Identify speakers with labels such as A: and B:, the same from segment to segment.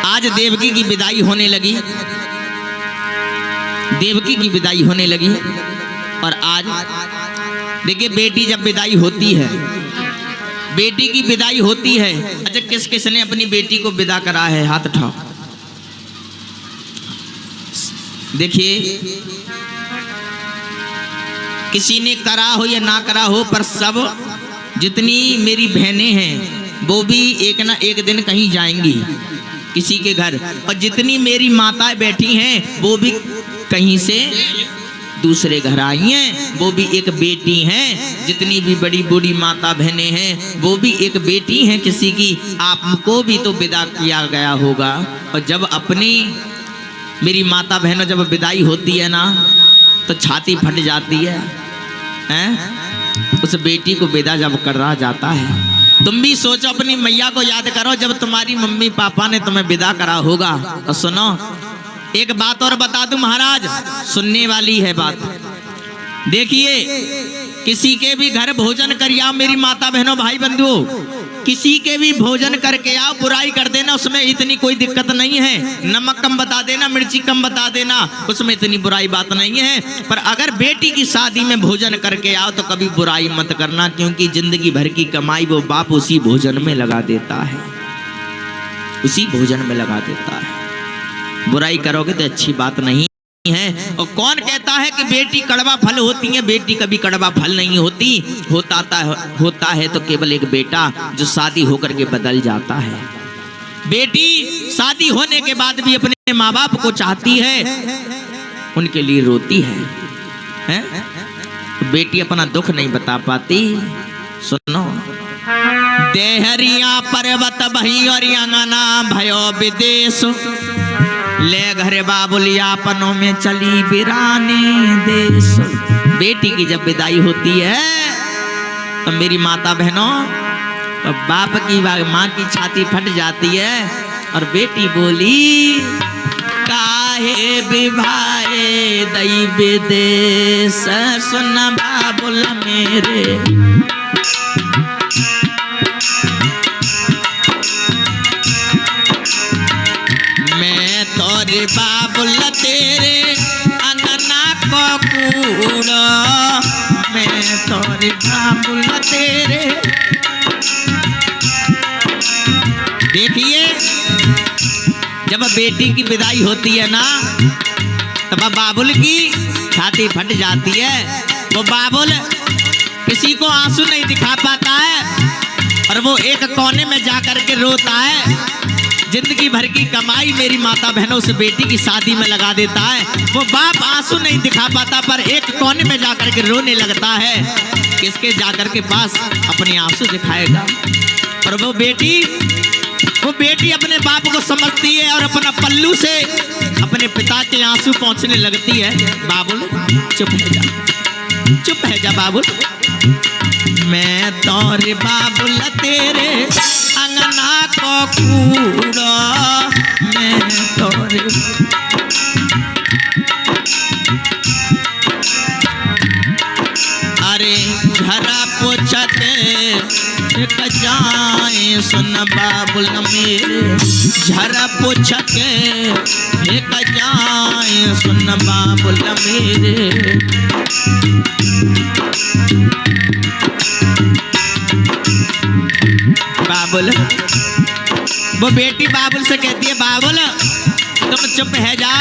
A: आज देवकी की विदाई होने लगी, देवकी की विदाई होने लगी। और आज देखिए बेटी जब विदाई होती है, बेटी की विदाई होती है, अच्छा किस किसने अपनी बेटी को विदा करा है, हाथ उठाओ। देखिए किसी ने करा हो या ना करा हो, पर सब जितनी मेरी बहनें हैं वो भी एक ना एक दिन कहीं जाएंगी किसी के घर, और जितनी मेरी माताएं बैठी हैं वो भी कहीं से दूसरे घर आई हैं, वो भी एक बेटी हैं। जितनी भी बड़ी बूढ़ी माता बहनें हैं वो भी एक बेटी हैं किसी की। आपको भी तो विदा किया गया होगा, और जब अपनी मेरी माता बहनों जब विदाई होती है ना तो छाती फट जाती है, हैं? उस बेटी को विदा जब कर रहा जाता है, तुम भी सोचो अपनी मैया को याद करो जब तुम्हारी मम्मी पापा ने तुम्हें विदा करा होगा। और सुनो एक बात और बता दूं महाराज, सुनने वाली है बात। देखिए किसी के भी घर भोजन कर आओ मेरी माता बहनों भाई बंधुओं, किसी के भी भोजन करके आओ, बुराई कर देना उसमें इतनी कोई दिक्कत नहीं है। नमक कम बता देना, मिर्ची कम बता देना, उसमें इतनी बुराई बात नहीं है। पर अगर बेटी की शादी में भोजन करके आओ तो कभी बुराई मत करना, क्योंकि जिंदगी भर की कमाई वो बाप उसी भोजन में लगा देता है, उसी भोजन में लगा देता है। बुराई करोगे तो अच्छी बात नहीं है। और कौन कहता है कि बेटी कड़वा फल होती है? बेटी कभी कड़वा फल नहीं होती। होता है तो केवल एक बेटा जो शादी होकर के बदल जाता है। बेटी शादी होने के बाद भी अपने माँ बाप को चाहती है, उनके लिए रोती है? बेटी अपना दुख नहीं बता पाती। सुनो देहरिया पर्वत भई और अंगना भयो विदेश, ले घर बाबुलिया पनों में चली बिराने देश। बेटी की जब विदाई होती है तो मेरी माता बहनों तो बाप की माँ की छाती फट जाती है, और बेटी बोली काहे विभाए दई विदेश, सुन बाबुल मेरे तोरे बाबुल तेरे अंगना को कूड़ा, मैं तोरे बाबुल तेरे। देखिए जब बेटी की विदाई होती है ना तब बाबुल की छाती फट जाती है। वो बाबुल किसी को आंसू नहीं दिखा पाता है, और वो एक कोने में जाकर के रोता है। जिंदगी भर की कमाई मेरी माता बहनों उस बेटी की शादी में लगा देता है। वो बाप आंसू नहीं दिखा पाता, पर एक कोने में जाकर के रोने लगता है। किसके जाकर के पास अपने आंसू दिखाएगा? और वो बेटी अपने बाप को समझती है और अपना पल्लू से अपने पिता के आंसू पहुंचने लगती है। बाबुल चुप है जा, चुप है जा बाबुल, मैं तोरे बाबुल तेरे अंगना को कूड़ा, मैं तोरे। अरे घरा पोछते जाए सुन बाबुल मेरे, झरा पोछते जाए सुन बाबुल मेरे। बाबुल वो बेटी बाबुल से कहती है बाबुल तुम चुप है जा,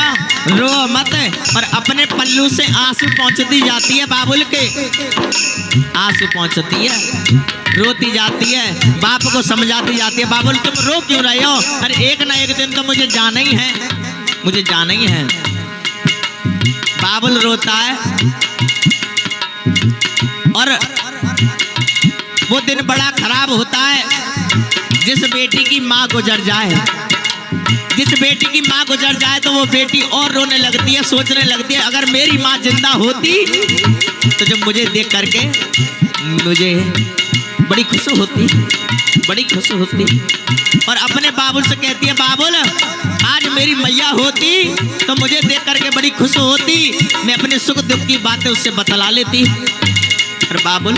A: रो मत। और अपने पल्लू से आंसू पहुंचती जाती है बाबुल के, आंसू पहुंचती है, रोती जाती है, बाप को समझाती जाती है। बाबुल तुम रो क्यों रहे हो? अरे एक ना एक दिन तो मुझे जाना ही है, मुझे जाना ही है। बाबुल रोता है, और वो दिन बड़ा खराब होता है जिस बेटी की माँ गुजर जाए। जिस बेटी की माँ गुजर जाए तो वो बेटी और रोने लगती है, सोचने लगती है अगर मेरी माँ जिंदा होती तो जब मुझे देख करके मुझे बड़ी खुशी होती, बड़ी खुशी होती। और अपने बाबुल से कहती है बाबुल आज मेरी मैया होती तो मुझे देख करके बड़ी खुशी होती, मैं अपने सुख दुख की बातें उससे बतला लेती। और बाबुल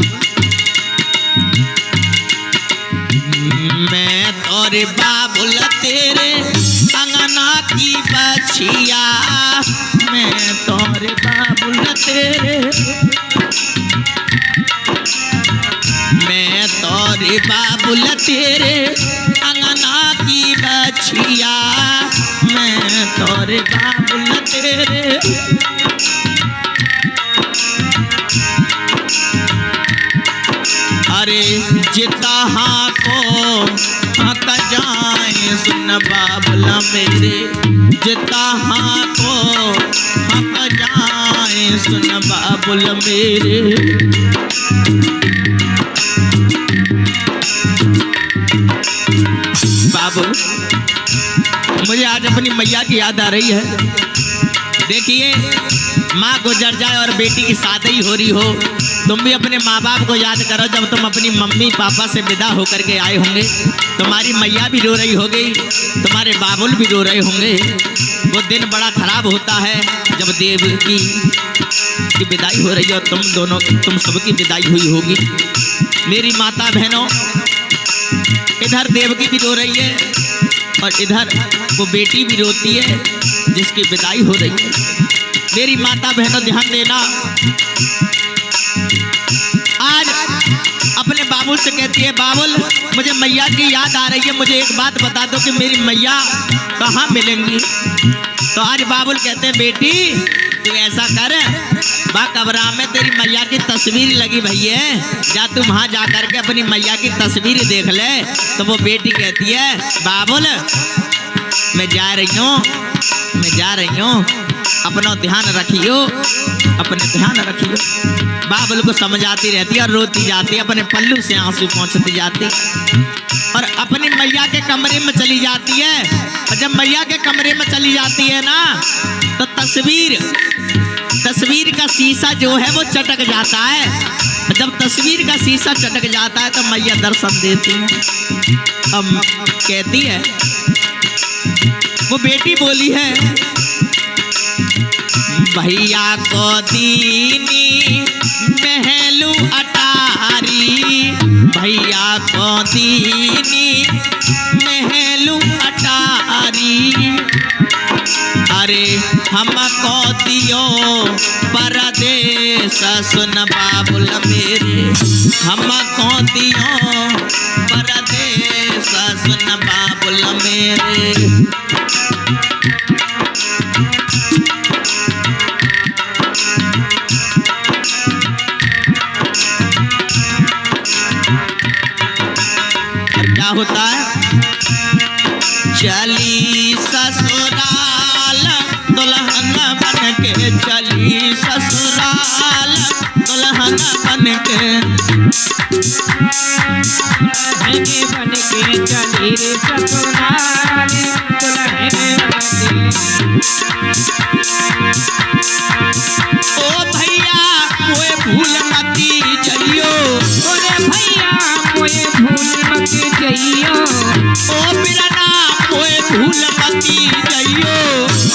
A: मैं तोरे बाबुल तेरे की बछिया मैं तोरे बाबुल तेरे, मैं तोरे बाबुल तेरे अंगना की बछिया मैं तोरे बाबुल तेरे। अरे जिता को हक जाए सुन बाबुला मेरे, जिता को हक जाए सुन बाबुल मेरे। बाबुल मुझे आज अपनी मैया की याद आ रही है। देखिए माँ गुजर जाए और बेटी की शादी हो रही हो, तुम भी अपने माँ बाप को याद करो। जब तुम अपनी मम्मी पापा से विदा होकर के आए होंगे, तुम्हारी मैया भी रो रही होगी, तुम्हारे बाबुल भी रो रहे होंगे। वो दिन बड़ा खराब होता है जब देवकी की विदाई हो रही है और तुम सबकी विदाई हुई होगी। मेरी माता बहनों, इधर देवकी भी रो रही है और इधर वो बेटी भी रोती है जिसकी विदाई हो रही है। मेरी माता बहनों ध्यान देना, आज अपने बाबुल से कहती है बाबुल मुझे मैया की याद आ रही है, मुझे एक बात बता दो कि मेरी मैया कहाँ मिलेंगी। तो आज बाबुल कहते हैं बेटी तू ऐसा कर, बा कबरा में तेरी मैया की तस्वीर लगी भई है, जा तू वहाँ जा करके अपनी मैया की तस्वीर देख ले। तो वो बेटी कहती है बाबुल मैं जा रही हूँ, अपना ध्यान रखियो, अपने ध्यान रखियो। बाबुल को समझ आती रहती है और रोती जाती है, अपने पल्लू से आंसू पहुँचती जाती और अपनी मैया के कमरे में चली जाती है। और जब मैया के कमरे में चली जाती है ना, तो तस्वीर का शीशा जो है वो चटक जाता है। जब तस्वीर का शीशा चटक जाता है तो मैया दर्शन देती है। अब कहती है, वो बेटी बोली है भैया को दीनी महलू अटारी, भैया को दीनी महलू अटारी। अरे हमको दियो परदेस सुन बाबुल मेरे, हमको दियो परदेस सुन बाबुल मेरे। क्या होता है, चली ससुराल दुल्हन बन के, चली ससुराल दुल्हन बन के,
B: बन के चली ससुराल दुल्हन बन के।
A: ओ भैया मोए भूल मती जइयो,
B: ओरे भैया मोए भूल मत जइयो,
A: ओ बिरना मोए भूल मती जइयो,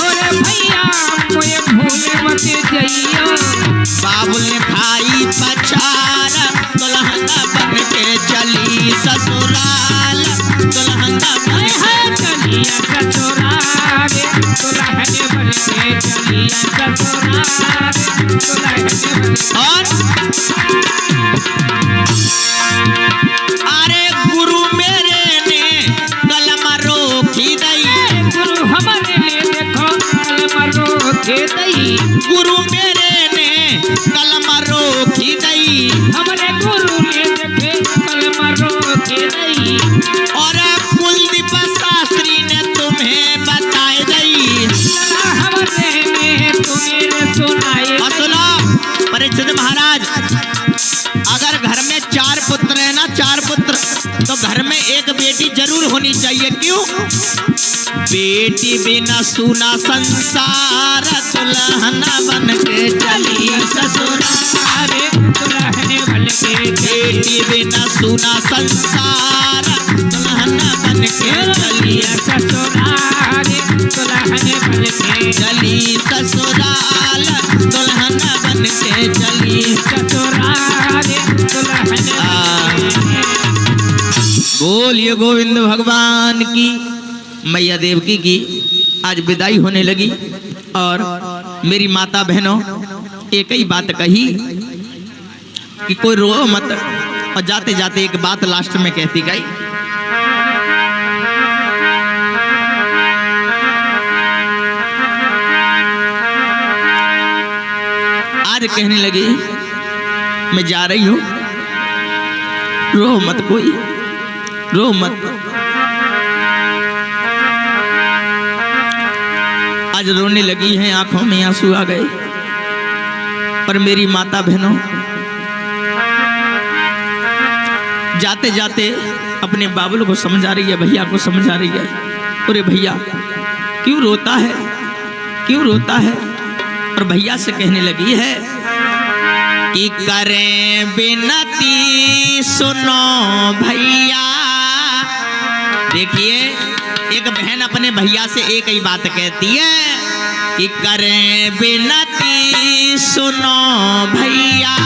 B: ओरे भैया मोए भूल मत जइयो।
A: बाबुल ने खाई पछार दुल्हन बन के चली ससुराल दुल्हन बन के,
B: चली ससुराल दुल्हन बन के, चली ससुराल दुल्हन बन के।
A: और अरे गुरु मेरे ने कलम रोकी दई,
B: गुरु हमारे लिए देखो कलम रोके दई,
A: गुरु मेरे ने कलम रोकी दई,
B: हमारे गुरु ने देखे कलम रोके दई।
A: और कुलदीप शास्त्री ने तुम्हें बताए दई।
B: हमारे ने तुम्हें सुनाए।
A: और सुनो परीक्षित महाराज, अगर घर में 4 पुत्र है ना, 4 पुत्र, तो घर में एक बेटी जरूर होनी चाहिए। क्यों? बेटी बिना सुना संसार दुल्हन बन के चली ससुराल,
B: दुल्हन बन के,
A: बेटी बिना सुना संसार दुल्हन बन के चली
B: ससुराल दुल्हन बन के,
A: चली ससुराल दुल्हन बन के चली।
B: ससुराल दुल्हन बन के।
A: बोलिए गोविंद भगवान की, मैया देवकी की। आज विदाई होने लगी और मेरी माता बहनों एक ही बात कही कि कोई रो मत, और जाते जाते एक बात लास्ट में कहती गई, आज कहने लगी मैं जा रही हूं, रो मत कोई, रो मत। आज रोने लगी हैं, आंखों में आंसू आ गए। पर मेरी माता बहनों जाते जाते अपने बाबुल को समझा रही है, भैया को समझा रही है, अरे भैया क्यों रोता है, क्यों रोता है। और भैया से कहने लगी है कि करें विनती सुनो भैया। देखिए एक बहन अपने भैया से एक ही बात कहती है कि करें विनती सुनो भैया।